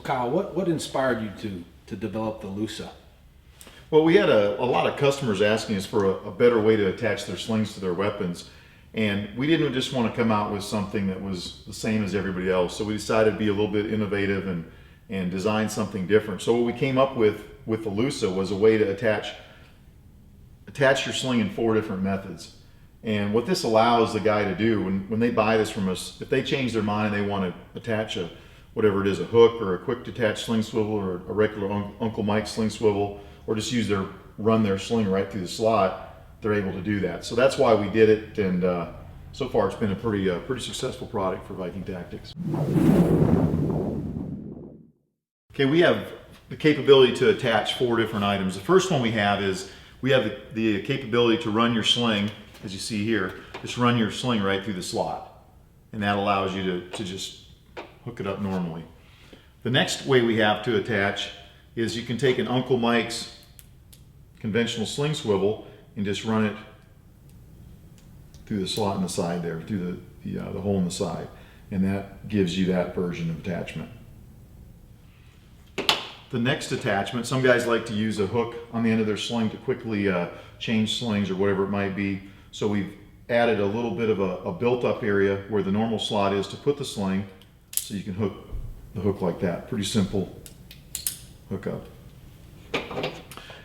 Kyle, what inspired you to develop the L.U.S.A? Well, we had a lot of customers asking us for a better way to attach their slings to their weapons. And we didn't just want to come out with something that was the same as everybody else. So we decided to be a little bit innovative and design something different. So what we came up with the L.U.S.A was a way to attach your sling in 4 different methods. And what this allows the guy to do when they buy this from us, if they change their mind and they want to attach whatever it is, a hook or a quick detach sling swivel or a regular Uncle Mike sling swivel, or just run their sling right through the slot, they're able to do that. So that's why we did it, and so far it's been a pretty successful product for Viking Tactics. Okay, we have the capability to attach 4 different items. The first one we have is we have the capability to run your sling, as you see here, just run your sling right through the slot, and that allows you to just hook it up normally. The next way we have to attach is you can take an Uncle Mike's conventional sling swivel and just run it through the slot in the side there, through the hole in the side, and that gives you that version of attachment. The next attachment, some guys like to use a hook on the end of their sling to quickly change slings or whatever it might be. So we've added a little bit of a built-up area where the normal slot is to put the sling, so you can hook the hook like that. Pretty simple hookup.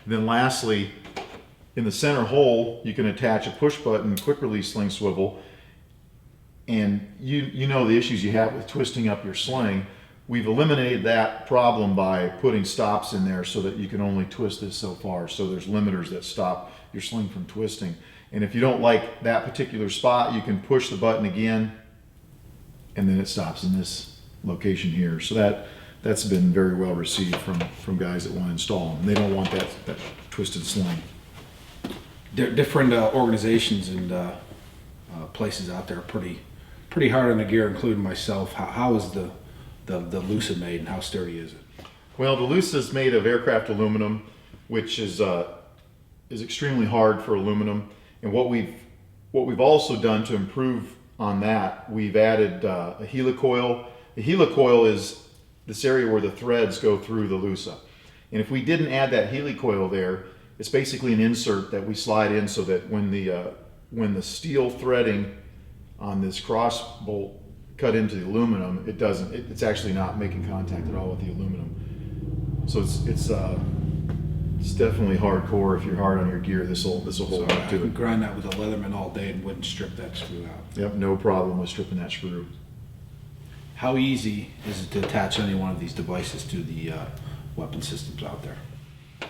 Then lastly, in the center hole, you can attach a push button quick release sling swivel. And you know the issues you have with twisting up your sling. We've eliminated that problem by putting stops in there so that you can only twist this so far. So there's limiters that stop your sling from twisting. And if you don't like that particular spot, you can push the button again, and then it stops in this location here. So that's been very well received from guys that want to install them. They don't want that twisted sling. Different organizations and places out there are pretty hard on the gear, including myself. How is the L.U.S.A made, and how sturdy is it? Well, the L.U.S.A is made of aircraft aluminum, which is extremely hard for aluminum. And what we've also done to improve on that, we've added a helicoil. The helicoil is this area where the threads go through the L.U.S.A. And if we didn't add that helicoil there, it's basically an insert that we slide in so that when the steel threading on this cross bolt cut into the aluminum, it's actually not making contact at all with the aluminum. So it's definitely hardcore. If you're hard on your gear, this will hold up to it. I could grind that with a Leatherman all day and wouldn't strip that screw out. Yep, no problem with stripping that screw. How easy is it to attach any one of these devices to the weapon systems out there?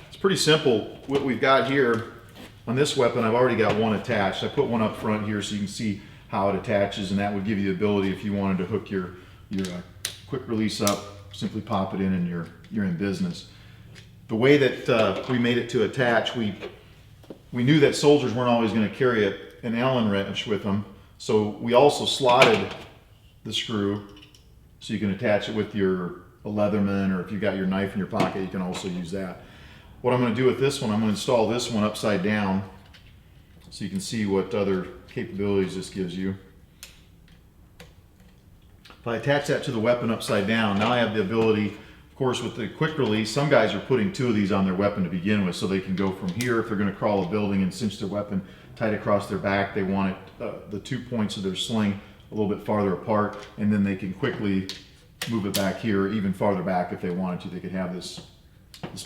It's pretty simple. What we've got here on this weapon, I've already got one attached. I put one up front here so you can see how it attaches, and that would give you the ability, if you wanted to hook your quick release up, simply pop it in and you're in business. The way that we made it to attach, we knew that soldiers weren't always going to carry an Allen wrench with them, so we also slotted the screw so you can attach it with a Leatherman, or if you got your knife in your pocket, you can also use that. What I'm going to do with this one, I'm going to install this one upside down so you can see what other capabilities this gives you. If I attach that to the weapon upside down, now I have the ability, of course, with the quick release, some guys are putting 2 of these on their weapon to begin with, so they can go from here. If they're going to crawl a building and cinch their weapon tight across their back, they want it, the 2 points of their sling a little bit farther apart, and then they can quickly move it back here, even farther back if they wanted to. They could have this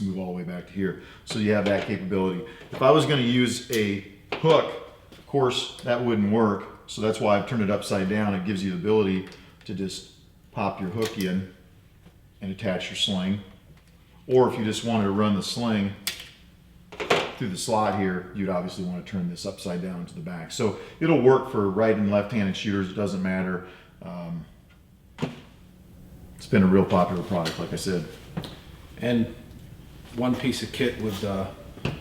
move all the way back to here. So you have that capability. If I was going to use a hook, of course, that wouldn't work. So that's why I've turned it upside down. It gives you the ability to just pop your hook in and attach your sling. Or if you just wanted to run the sling through the slot here, you'd obviously want to turn this upside down to the back. So it'll work for right and left-handed shooters. It doesn't matter. It's been a real popular product, like I said. And one piece of kit with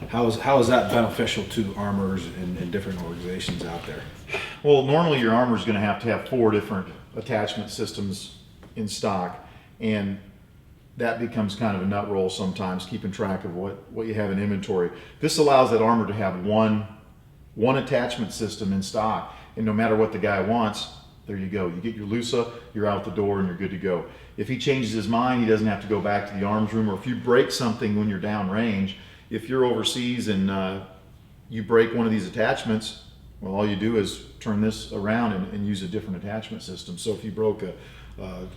how is that beneficial to armors and different organizations out there? Well, normally your armor is going to have 4 different attachment systems in stock, and that becomes kind of a nut roll sometimes, keeping track of what you have in inventory. This allows that armor to have one attachment system in stock, and no matter what the guy wants, There you go. You get your L.U.S.A, you're out the door and you're good to go. If he changes his mind, he doesn't have to go back to the arms room, or if you break something when you're downrange, if you're overseas and you break one of these attachments, well, all you do is turn this around and use a different attachment system. So if you broke a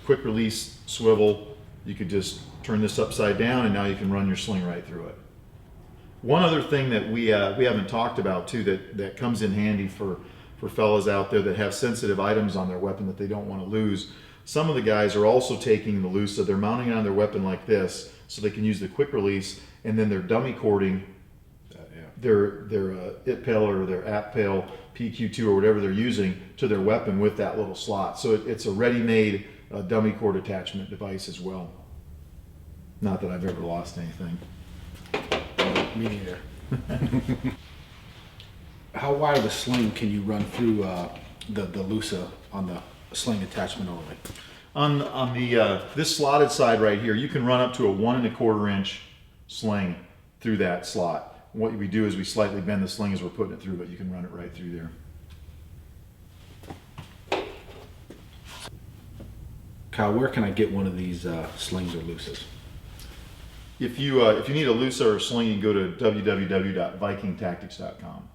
quick release swivel, you could just turn this upside down and now you can run your sling right through it. One other thing that we haven't talked about too that comes in handy for fellas out there that have sensitive items on their weapon that they don't want to lose. Some of the guys are also taking the L.U.S.A, they're mounting it on their weapon like this so they can use the quick release, and then they're dummy cording their IPPEL or their APPEL PQ2 or whatever they're using to their weapon with that little slot. So it's a ready-made dummy cord attachment device as well. Not that I've ever lost anything. Me neither. How wide of a sling can you run through the L.U.S.A on the sling attachment only? On the this slotted side right here, you can run up to a 1 1/4 inch sling through that slot. What we do is we slightly bend the sling as we're putting it through, but you can run it right through there. Kyle, where can I get one of these slings or L.U.S.As? If you need a L.U.S.A or a sling, you can go to www.vikingtactics.com.